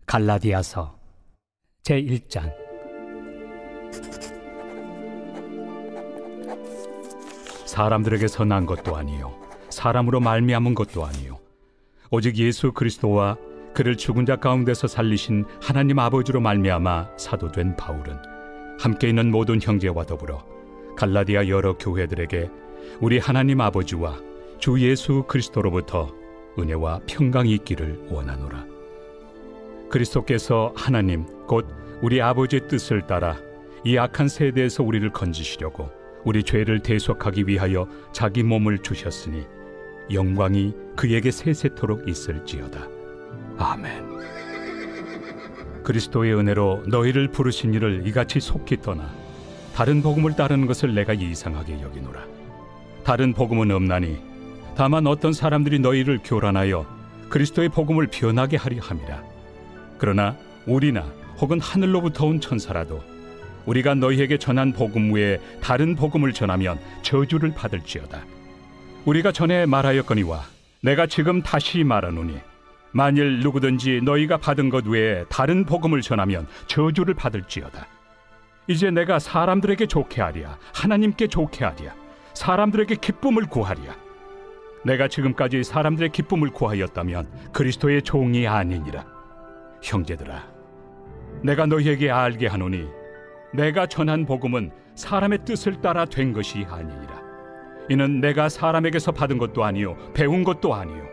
갈라디아서 제1장. 사람들에게서 난 것도 아니요 사람으로 말미암은 것도 아니요 오직 예수 그리스도와 그를 죽은 자 가운데서 살리신 하나님 아버지로 말미암아 사도된 바울은 함께 있는 모든 형제와 더불어 갈라디아 여러 교회들에게 우리 하나님 아버지와 주 예수 그리스도로부터 은혜와 평강이 있기를 원하노라. 그리스도께서 하나님 곧 우리 아버지의 뜻을 따라 이 악한 세대에서 우리를 건지시려고 우리 죄를 대속하기 위하여 자기 몸을 주셨으니 영광이 그에게 세세토록 있을지어다. 아멘. 그리스도의 은혜로 너희를 부르신 이를 이같이 속히 떠나 다른 복음을 따르는 것을 내가 이상하게 여기노라. 다른 복음은 없나니 다만 어떤 사람들이 너희를 교란하여 그리스도의 복음을 변하게 하려 함이라. 그러나 우리나 혹은 하늘로부터 온 천사라도 우리가 너희에게 전한 복음 외에 다른 복음을 전하면 저주를 받을지어다. 우리가 전에 말하였거니와 내가 지금 다시 말하노니 만일 누구든지 너희가 받은 것 외에 다른 복음을 전하면 저주를 받을지어다. 이제 내가 사람들에게 좋게 하랴 하나님께 좋게 하랴 사람들에게 기쁨을 구하랴. 내가 지금까지 사람들의 기쁨을 구하였다면 그리스도의 종이 아니니라. 형제들아, 내가 너희에게 알게 하노니 내가 전한 복음은 사람의 뜻을 따라 된 것이 아니니라. 이는 내가 사람에게서 받은 것도 아니요 배운 것도 아니요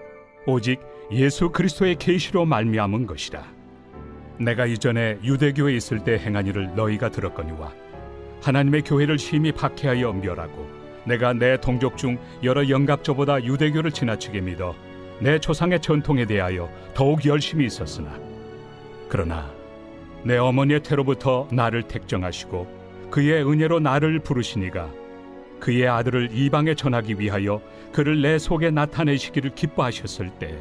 오직 예수 그리스도의 계시로 말미암은 것이라. 내가 이전에 유대교에 있을 때 행한 일을 너희가 들었거니와 하나님의 교회를 심히 박해하여 멸하고 내가 내 동족 중 여러 영갑조보다 유대교를 지나치게 믿어 내 조상의 전통에 대하여 더욱 열심히 있었으나 그러나 내 어머니의 태로부터 나를 택정하시고 그의 은혜로 나를 부르시니가 그의 아들을 이방에 전하기 위하여 그를 내 속에 나타내시기를 기뻐하셨을 때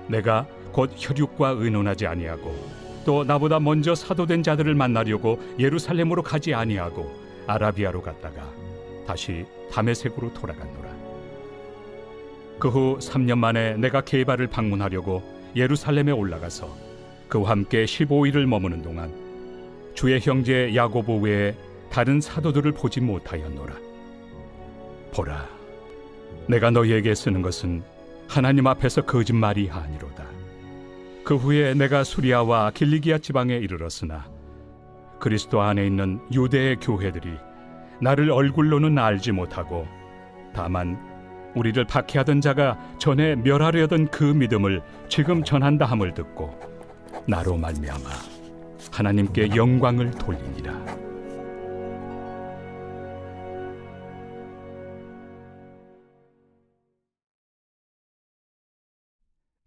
내가 곧 혈육과 의논하지 아니하고 또 나보다 먼저 사도된 자들을 만나려고 예루살렘으로 가지 아니하고 아라비아로 갔다가 다시 다메섹으로 돌아갔노라. 그 후 3년 만에 내가 게바를 방문하려고 예루살렘에 올라가서 그와 함께 15일을 머무는 동안 주의 형제 야고보 외에 다른 사도들을 보지 못하였노라. 보라, 내가 너희에게 쓰는 것은 하나님 앞에서 거짓말이 아니로다. 그 후에 내가 수리아와 길리기아 지방에 이르렀으나 그리스도 안에 있는 유대의 교회들이 나를 얼굴로는 알지 못하고 다만 우리를 박해하던 자가 전에 멸하려던 그 믿음을 지금 전한다 함을 듣고 나로 말미암아 하나님께 영광을 돌리니라.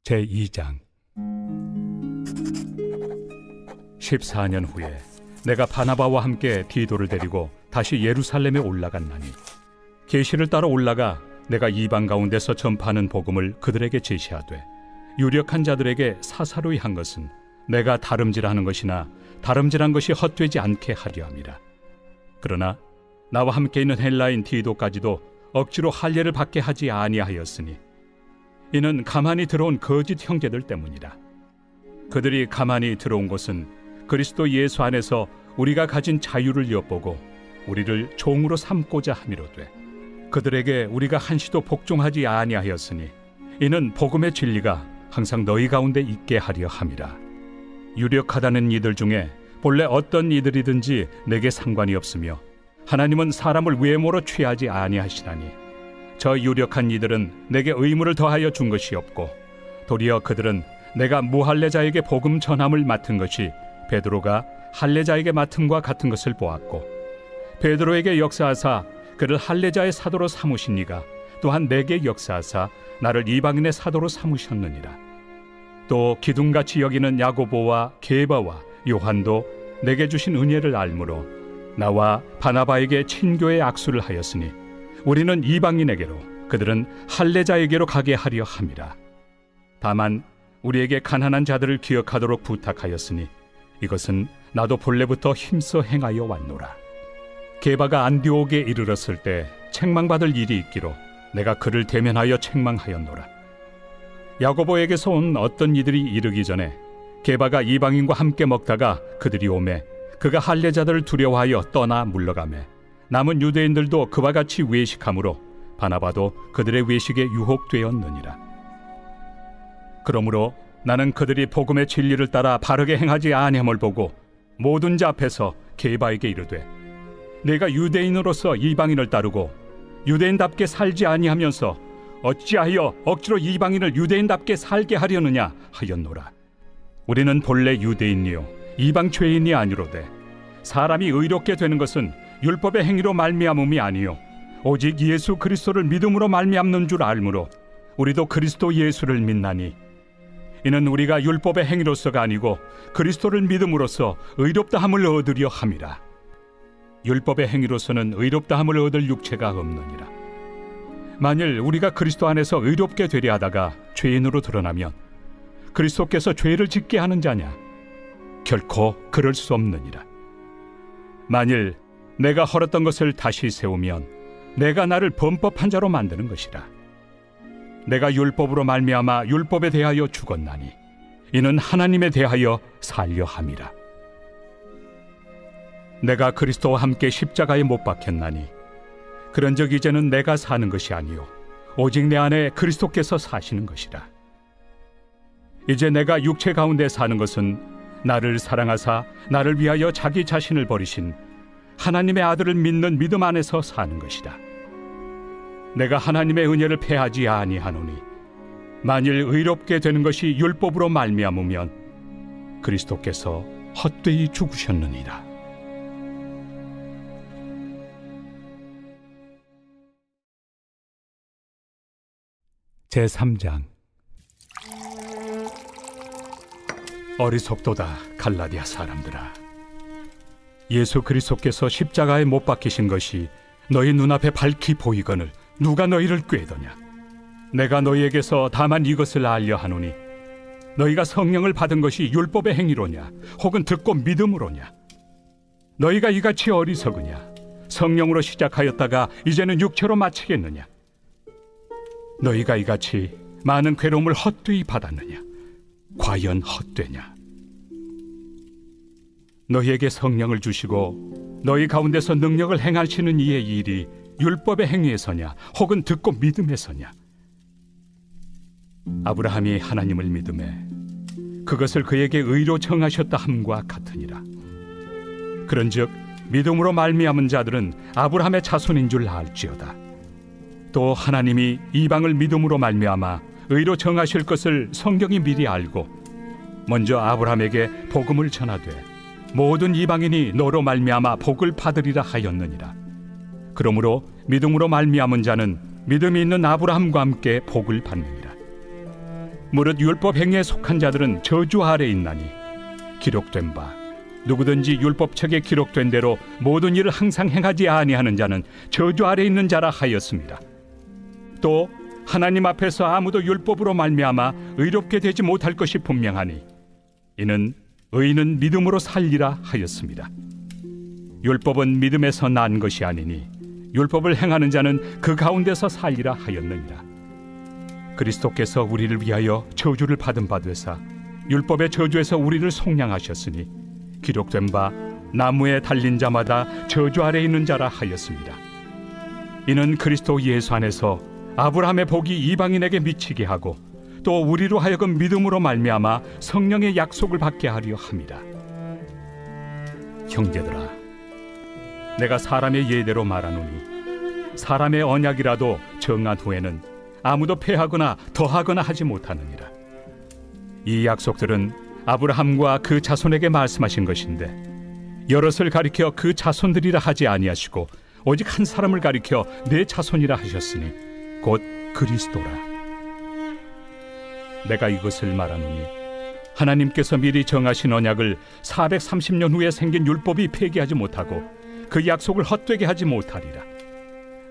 제2장. 14년 후에 내가 바나바와 함께 디도를 데리고 다시 예루살렘에 올라갔나니 계시를 따라 올라가 내가 이방 가운데서 전파하는 복음을 그들에게 제시하되 유력한 자들에게 사사로이 한 것은 내가 다름질하는 것이나 다름질한 것이 헛되지 않게 하려 함이라. 그러나 나와 함께 있는 헬라인 디도까지도 억지로 할례를 받게 하지 아니하였으니 이는 가만히 들어온 거짓 형제들 때문이라. 그들이 가만히 들어온 것은 그리스도 예수 안에서 우리가 가진 자유를 엿보고 우리를 종으로 삼고자 함이로되 그들에게 우리가 한시도 복종하지 아니하였으니 이는 복음의 진리가 항상 너희 가운데 있게 하려 함이라. 유력하다는 이들 중에 본래 어떤 이들이든지 내게 상관이 없으며 하나님은 사람을 외모로 취하지 아니하시나니 저 유력한 이들은 내게 의무를 더하여 준 것이 없고 도리어 그들은 내가 무할례자에게 복음 전함을 맡은 것이 베드로가 할례자에게 맡음과 같은 것을 보았고 베드로에게 역사하사 그를 할례자의 사도로 삼으신 이가 또한 내게 역사하사 나를 이방인의 사도로 삼으셨느니라. 또 기둥같이 여기는 야고보와 게바와 요한도 내게 주신 은혜를 알므로 나와 바나바에게 친교의 악수를 하였으니 우리는 이방인에게로 그들은 할례자에게로 가게 하려 함이라. 다만 우리에게 가난한 자들을 기억하도록 부탁하였으니 이것은 나도 본래부터 힘써 행하여 왔노라. 게바가 안디옥에 이르렀을 때 책망받을 일이 있기로 내가 그를 대면하여 책망하였노라. 야고보에게서 온 어떤 이들이 이르기 전에 게바가 이방인과 함께 먹다가 그들이 오매 그가 할례자들을 두려워하여 떠나 물러가매 남은 유대인들도 그와 같이 외식함으로 바나바도 그들의 외식에 유혹되었느니라. 그러므로 나는 그들이 복음의 진리를 따라 바르게 행하지 아니함을 보고 모든 자 앞에서 게바에게 이르되 내가 유대인으로서 이방인을 따르고 유대인답게 살지 아니하면서 어찌하여 억지로 이방인을 유대인답게 살게 하려느냐 하였노라. 우리는 본래 유대인이요 이방 죄인이 아니로되 사람이 의롭게 되는 것은 율법의 행위로 말미암음이 아니요 오직 예수 그리스도를 믿음으로 말미암는 줄 알므로 우리도 그리스도 예수를 믿나니 이는 우리가 율법의 행위로서가 아니고 그리스도를 믿음으로써 의롭다함을 얻으려 함이라. 율법의 행위로서는 의롭다함을 얻을 육체가 없느니라. 만일 우리가 그리스도 안에서 의롭게 되려 하다가 죄인으로 드러나면 그리스도께서 죄를 짓게 하는 자냐? 결코 그럴 수 없느니라. 만일 내가 헐었던 것을 다시 세우면 내가 나를 범법한 자로 만드는 것이라. 내가 율법으로 말미암아 율법에 대하여 죽었나니 이는 하나님에 대하여 살려 함이라. 내가 그리스도와 함께 십자가에 못 박혔나니 그런즉 이제는 내가 사는 것이 아니요 오직 내 안에 그리스도께서 사시는 것이라. 이제 내가 육체 가운데 사는 것은 나를 사랑하사 나를 위하여 자기 자신을 버리신 하나님의 아들을 믿는 믿음 안에서 사는 것이다. 내가 하나님의 은혜를 패하지 아니하노니 만일 의롭게 되는 것이 율법으로 말미암으면 그리스도께서 헛되이 죽으셨느니라. 제3장. 어리석도다 갈라디아 사람들아, 예수 그리스도께서 십자가에 못 박히신 것이 너희 눈앞에 밝히 보이거늘 누가 너희를 꾀더냐? 내가 너희에게서 다만 이것을 알려 하노니 너희가 성령을 받은 것이 율법의 행위로냐 혹은 듣고 믿음으로냐? 너희가 이같이 어리석으냐? 성령으로 시작하였다가 이제는 육체로 마치겠느냐? 너희가 이같이 많은 괴로움을 헛되이 받았느냐? 과연 헛되냐? 너희에게 성령을 주시고 너희 가운데서 능력을 행하시는 이의 일이 율법의 행위에서냐 혹은 듣고 믿음에서냐? 아브라함이 하나님을 믿음에 그것을 그에게 의로 정하셨다 함과 같으니라. 그런즉 믿음으로 말미암은 자들은 아브라함의 자손인 줄 알지어다. 또 하나님이 이방을 믿음으로 말미암아 의로 정하실 것을 성경이 미리 알고 먼저 아브라함에게 복음을 전하되 모든 이방인이 너로 말미암아 복을 받으리라 하였느니라. 그러므로 믿음으로 말미암은 자는 믿음이 있는 아브라함과 함께 복을 받느니라. 무릇 율법 행위에 속한 자들은 저주 아래 있나니 기록된 바 누구든지 율법책에 기록된 대로 모든 일을 항상 행하지 아니하는 자는 저주 아래 있는 자라 하였습니다. 또 하나님 앞에서 아무도 율법으로 말미암아 의롭게 되지 못할 것이 분명하니 이는 의인은 믿음으로 살리라 하였습니다. 율법은 믿음에서 난 것이 아니니 율법을 행하는 자는 그 가운데서 살리라 하였느니라. 그리스도께서 우리를 위하여 저주를 받은 바 되사 율법의 저주에서 우리를 속량하셨으니 기록된 바 나무에 달린 자마다 저주 아래 있는 자라 하였습니다. 이는 그리스도 예수 안에서 아브라함의 복이 이방인에게 미치게 하고 또 우리로 하여금 믿음으로 말미암아 성령의 약속을 받게 하려 함이라. 형제들아, 내가 사람의 예대로 말하노니 사람의 언약이라도 정한 후에는 아무도 폐하거나 더하거나 하지 못하느니라. 이 약속들은 아브라함과 그 자손에게 말씀하신 것인데 여럿을 가리켜 그 자손들이라 하지 아니하시고 오직 한 사람을 가리켜 내 자손이라 하셨으니 곧 그리스도라. 내가 이것을 말하노니 하나님께서 미리 정하신 언약을 430년 후에 생긴 율법이 폐기하지 못하고 그 약속을 헛되게 하지 못하리라.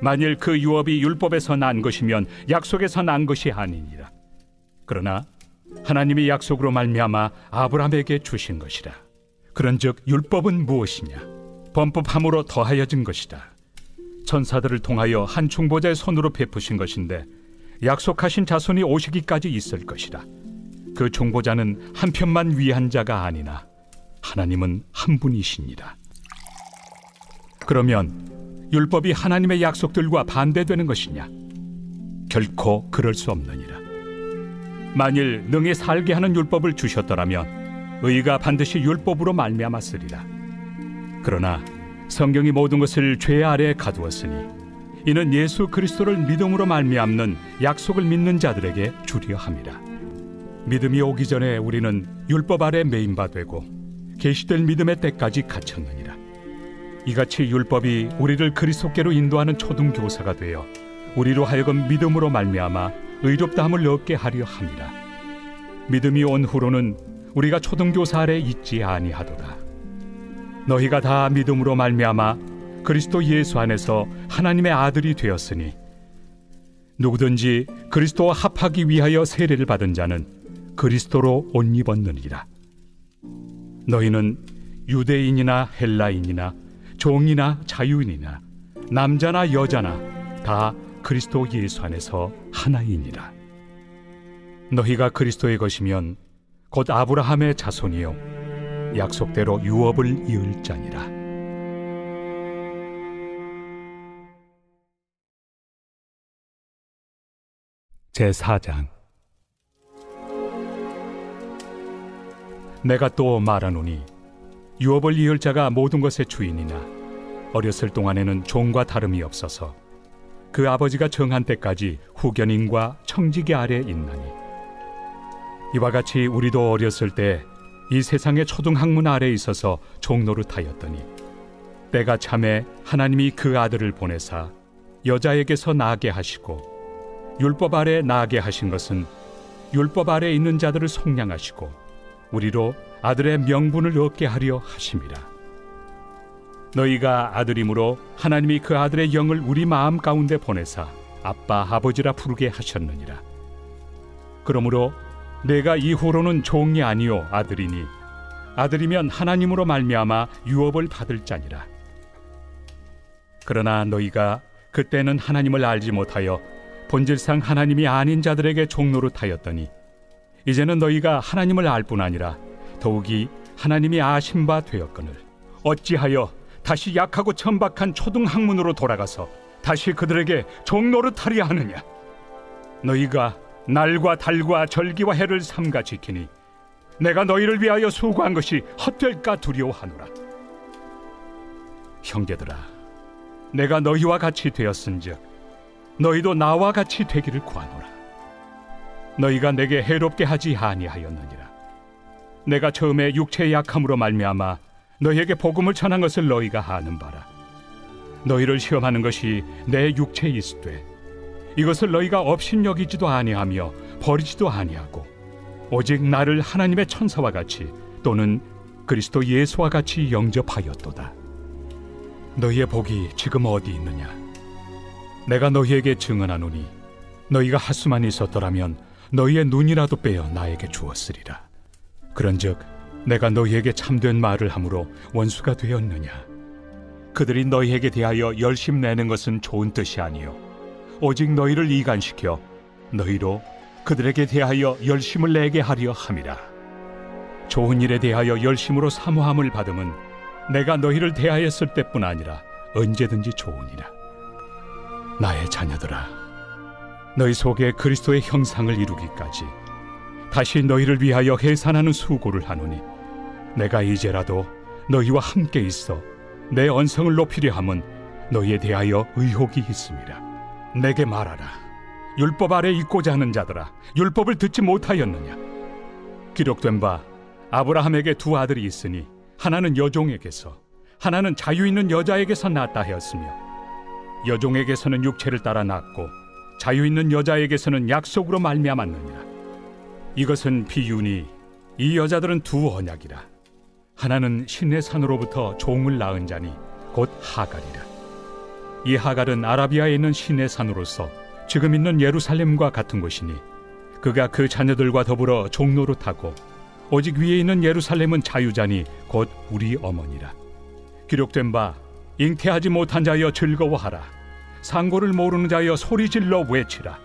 만일 그 유업이 율법에서 난 것이면 약속에서 난 것이 아니니라. 그러나 하나님이 약속으로 말미암아 아브라함에게 주신 것이라. 그런즉 율법은 무엇이냐? 범법함으로 더하여진 것이다. 천사들을 통하여 한 중보자의 손으로 베푸신 것인데 약속하신 자손이 오시기까지 있을 것이라. 그 중보자는 한 편만 위한 자가 아니나 하나님은 한 분이시니라. 그러면 율법이 하나님의 약속들과 반대되는 것이냐? 결코 그럴 수 없느니라. 만일 능히 살게 하는 율법을 주셨더라면 의가 반드시 율법으로 말미암았으리라. 그러나 성경이 모든 것을 죄 아래에 가두었으니 이는 예수 그리스도를 믿음으로 말미암는 약속을 믿는 자들에게 주려 함이라. 믿음이 오기 전에 우리는 율법 아래 매인 바 되고 계시될 믿음의 때까지 갇혔느니라. 이같이 율법이 우리를 그리스도께로 인도하는 초등교사가 되어 우리로 하여금 믿음으로 말미암아 의롭다함을 얻게 하려 함이라. 믿음이 온 후로는 우리가 초등교사 아래 있지 아니하도다. 너희가 다 믿음으로 말미암아 그리스도 예수 안에서 하나님의 아들이 되었으니 누구든지 그리스도와 합하기 위하여 세례를 받은 자는 그리스도로 옷 입었느니라. 너희는 유대인이나 헬라인이나 종이나 자유인이나 남자나 여자나 다 그리스도 예수 안에서 하나이니라. 너희가 그리스도의 것이면 곧 아브라함의 자손이요 약속대로 유업을 이을 자니라. 제4장. 내가 또 말하노니 유업을 이을 자가 모든 것의 주인이나 어렸을 동안에는 종과 다름이 없어서 그 아버지가 정한 때까지 후견인과 청지기 아래 있나니 이와 같이 우리도 어렸을 때 이 세상의 초등학문 아래에 있어서 종노릇하였더니 때가 참에 하나님이 그 아들을 보내사 여자에게서 나게 하시고 율법 아래 나게 하신 것은 율법 아래 있는 자들을 속량하시고 우리로 아들의 명분을 얻게 하려 하심이라. 너희가 아들이므로 하나님이 그 아들의 영을 우리 마음 가운데 보내사 아빠 아버지라 부르게 하셨느니라. 그러므로 내가 이후로는 종이 아니요 아들이니 아들이면 하나님으로 말미암아 유업을 받을 자니라. 그러나 너희가 그때는 하나님을 알지 못하여 본질상 하나님이 아닌 자들에게 종노릇하였더니 이제는 너희가 하나님을 알 뿐 아니라 더욱이 하나님이 아신 바 되었거늘 어찌하여 다시 약하고 천박한 초등학문으로 돌아가서 다시 그들에게 종노릇하려 하느냐? 너희가 날과 달과 절기와 해를 삼가 지키니 내가 너희를 위하여 수고한 것이 헛될까 두려워하노라. 형제들아, 내가 너희와 같이 되었은즉 너희도 나와 같이 되기를 구하노라. 너희가 내게 해롭게 하지 아니하였느니라. 내가 처음에 육체의 약함으로 말미암아 너희에게 복음을 전한 것을 너희가 아는 바라. 너희를 시험하는 것이 내 육체에 있으되 이것을 너희가 업신여기지도 아니하며 버리지도 아니하고 오직 나를 하나님의 천사와 같이 또는 그리스도 예수와 같이 영접하였도다. 너희의 복이 지금 어디 있느냐? 내가 너희에게 증언하노니 너희가 할 수만 있었더라면 너희의 눈이라도 빼어 나에게 주었으리라. 그런즉 내가 너희에게 참된 말을 함으로 원수가 되었느냐? 그들이 너희에게 대하여 열심 내는 것은 좋은 뜻이 아니요 오직 너희를 이간시켜 너희로 그들에게 대하여 열심을 내게 하려 함이라. 좋은 일에 대하여 열심으로 사모함을 받음은 내가 너희를 대하였을 때뿐 아니라 언제든지 좋으니라. 나의 자녀들아, 너희 속에 그리스도의 형상을 이루기까지 다시 너희를 위하여 해산하는 수고를 하노니 내가 이제라도 너희와 함께 있어 내 언성을 높이려 함은 너희에 대하여 의혹이 있음이라. 내게 말하라. 율법 아래 있고자 하는 자들아, 율법을 듣지 못하였느냐? 기록된 바 아브라함에게 두 아들이 있으니 하나는 여종에게서 하나는 자유 있는 여자에게서 낳았다 하였으며 여종에게서는 육체를 따라 낳고 자유 있는 여자에게서는 약속으로 말미암았느니라. 이것은 비유니 이 여자들은 두 언약이라. 하나는 신의 산으로부터 종을 낳은 자니 곧 하갈이라. 이 하갈은 아라비아에 있는 신의 산으로서 지금 있는 예루살렘과 같은 곳이니 그가 그 자녀들과 더불어 종노릇하고 오직 위에 있는 예루살렘은 자유자니 곧 우리 어머니라. 기록된 바 잉태하지 못한 자여 즐거워하라. 상고를 모르는 자여 소리질러 외치라.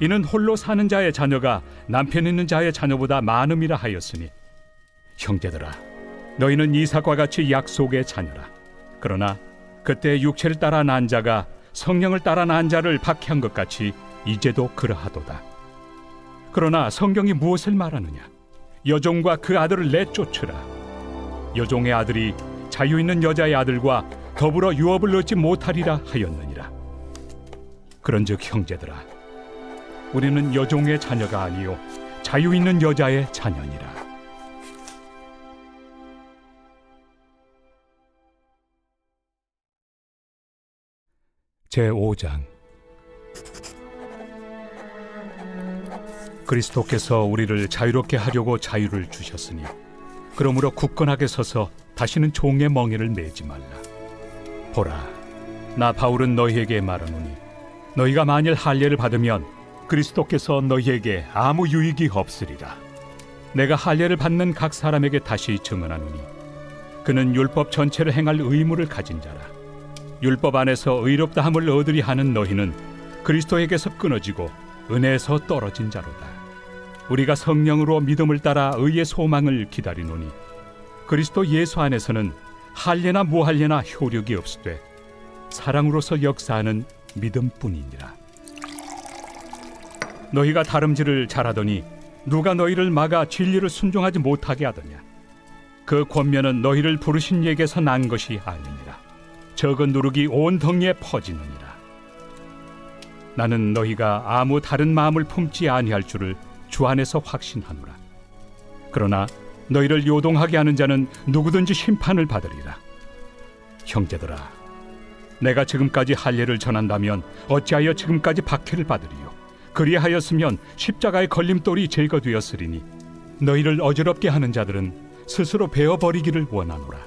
이는 홀로 사는 자의 자녀가 남편 있는 자의 자녀보다 많음이라 하였으니 형제들아 너희는 이삭과 같이 약속의 자녀라. 그러나 그때 육체를 따라 난 자가 성령을 따라 난 자를 박해한 것 같이 이제도 그러하도다. 그러나 성경이 무엇을 말하느냐? 여종과 그 아들을 내쫓으라. 여종의 아들이 자유 있는 여자의 아들과 더불어 유업을 얻지 못하리라 하였느니라. 그런즉 형제들아 우리는 여종의 자녀가 아니요 자유 있는 여자의 자녀니라. 제5장. 그리스도께서 우리를 자유롭게 하려고 자유를 주셨으니 그러므로 굳건하게 서서 다시는 종의 멍에를 매지 말라. 보라, 나 바울은 너희에게 말하노니 너희가 만일 할례를 받으면 그리스도께서 너희에게 아무 유익이 없으리라. 내가 할례를 받는 각 사람에게 다시 증언하노니 그는 율법 전체를 행할 의무를 가진 자라. 율법 안에서 의롭다함을 얻으리 하는 너희는 그리스도에게서 끊어지고 은혜에서 떨어진 자로다. 우리가 성령으로 믿음을 따라 의의 소망을 기다리노니 그리스도 예수 안에서는 할례나 무할례나 효력이 없으되 사랑으로서 역사하는 믿음뿐이니라. 너희가 다름질을 잘하더니 누가 너희를 막아 진리를 순종하지 못하게 하더냐? 그 권면은 너희를 부르신 이에게서 난 것이 아니니라. 적은 누룩이 온 덩이에 퍼지느니라. 나는 너희가 아무 다른 마음을 품지 아니할 줄을 주 안에서 확신하노라. 그러나 너희를 요동하게 하는 자는 누구든지 심판을 받으리라. 형제들아, 내가 지금까지 할례를 전한다면 어찌하여 지금까지 박해를 받으리요? 그리하였으면 십자가의 걸림돌이 제거되었으리니 너희를 어지럽게 하는 자들은 스스로 베어버리기를 원하노라.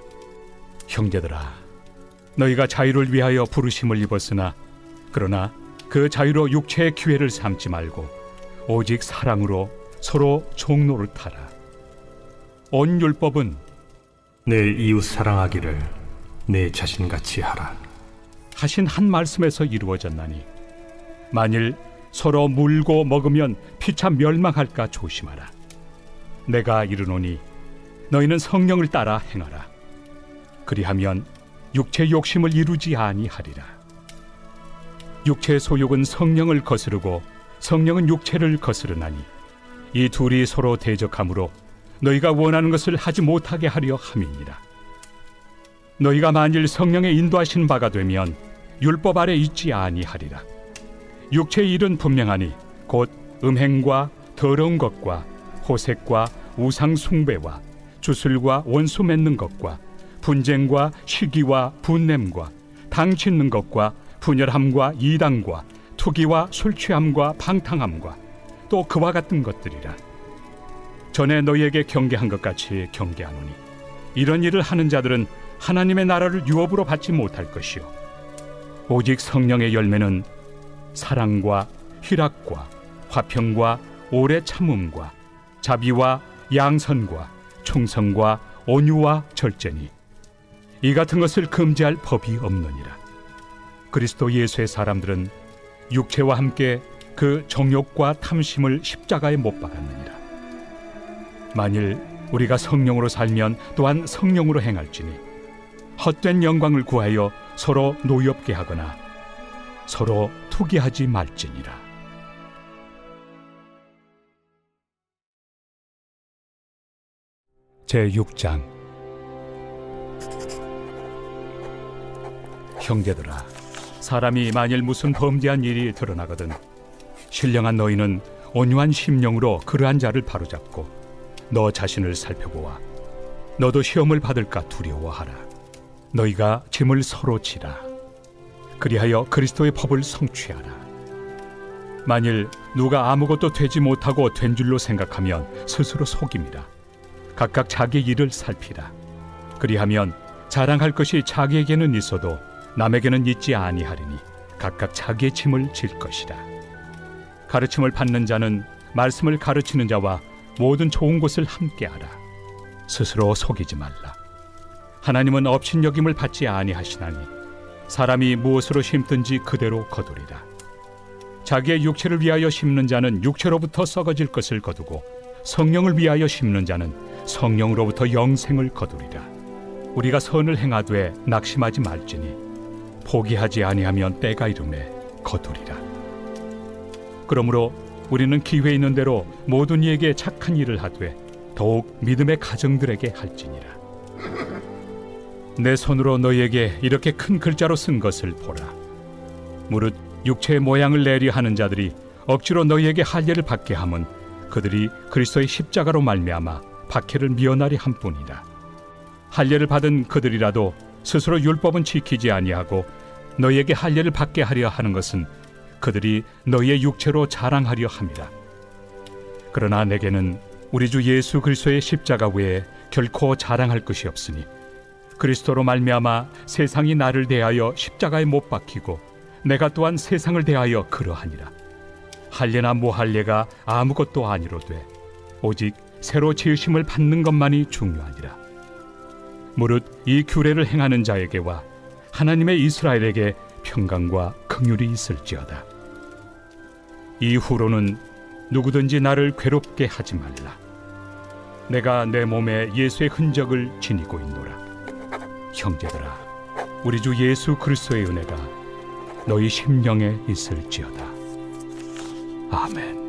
형제들아, 너희가 자유를 위하여 부르심을 입었으나 그러나 그 자유로 육체의 기회를 삼지 말고 오직 사랑으로 서로 종로를 타라. 온 율법은 내 이웃 사랑하기를 내 자신같이 하라 하신 한 말씀에서 이루어졌나니 만일 서로 물고 먹으면 피차 멸망할까 조심하라. 내가 이르노니 너희는 성령을 따라 행하라. 그리하면 육체의 욕심을 이루지 아니하리라. 육체의 소욕은 성령을 거스르고 성령은 육체를 거스르나니 이 둘이 서로 대적하므로 너희가 원하는 것을 하지 못하게 하려 함이니라. 너희가 만일 성령의 인도하신 바가 되면 율법 아래 있지 아니하리라. 육체의 일은 분명하니 곧 음행과 더러운 것과 호색과 우상 숭배와 주술과 원수 맺는 것과 분쟁과 시기와 분냄과 당 짓는 것과 분열함과 이당과 투기와 술취함과 방탕함과 또 그와 같은 것들이라. 전에 너희에게 경계한 것 같이 경계하노니 이런 일을 하는 자들은 하나님의 나라를 유업으로 받지 못할 것이요 오직 성령의 열매는 사랑과 희락과 화평과 오래 참음과 자비와 양선과 충성과 온유와 절제니 이 같은 것을 금지할 법이 없느니라. 그리스도 예수의 사람들은 육체와 함께 그 정욕과 탐심을 십자가에 못 박았느니라. 만일 우리가 성령으로 살면 또한 성령으로 행할지니 헛된 영광을 구하여 서로 노엽게 하거나 서로 투기하지 말지니라. 제6장. 형제들아, 사람이 만일 무슨 범죄한 일이 드러나거든 신령한 너희는 온유한 심령으로 그러한 자를 바로잡고 너 자신을 살펴보아 너도 시험을 받을까 두려워하라. 너희가 짐을 서로 지라. 그리하여 그리스도의 법을 성취하라. 만일 누가 아무것도 되지 못하고 된 줄로 생각하면 스스로 속임이라. 각각 자기 일을 살피라. 그리하면 자랑할 것이 자기에게는 있어도 남에게는 있지 아니하리니 각각 자기의 짐을 질 것이라. 가르침을 받는 자는 말씀을 가르치는 자와 모든 좋은 것을 함께하라. 스스로 속이지 말라. 하나님은 업신여김을 받지 아니하시나니 사람이 무엇으로 심든지 그대로 거두리라. 자기의 육체를 위하여 심는 자는 육체로부터 썩어질 것을 거두고 성령을 위하여 심는 자는 성령으로부터 영생을 거두리라. 우리가 선을 행하되 낙심하지 말지니 포기하지 아니하면 때가 이르매 거두리라. 그러므로 우리는 기회 있는 대로 모든 이에게 착한 일을 하되 더욱 믿음의 가정들에게 할지니라. 내 손으로 너희에게 이렇게 큰 글자로 쓴 것을 보라. 무릇 육체의 모양을 내리 하는 자들이 억지로 너희에게 할례를 받게 함은 그들이 그리스도의 십자가로 말미암아 박해를 미연하리 함뿐이라. 할례를 받은 그들이라도 스스로 율법은 지키지 아니하고 너희에게 할례를 받게 하려 하는 것은 그들이 너희의 육체로 자랑하려 함이라. 그러나 내게는 우리 주 예수 그리스도의 십자가 외에 결코 자랑할 것이 없으니 그리스도로 말미암아 세상이 나를 대하여 십자가에 못 박히고 내가 또한 세상을 대하여 그러하니라. 할례나 무할례가 아무것도 아니로되 오직 새로 지으심을 받는 것만이 중요하니라. 무릇 이 규례를 행하는 자에게와 하나님의 이스라엘에게 평강과 긍휼이 있을지어다. 이후로는 누구든지 나를 괴롭게 하지 말라. 내가 내 몸에 예수의 흔적을 지니고 있노라. 형제들아, 우리 주 예수 그리스도의 은혜가 너희 심령에 있을지어다. 아멘.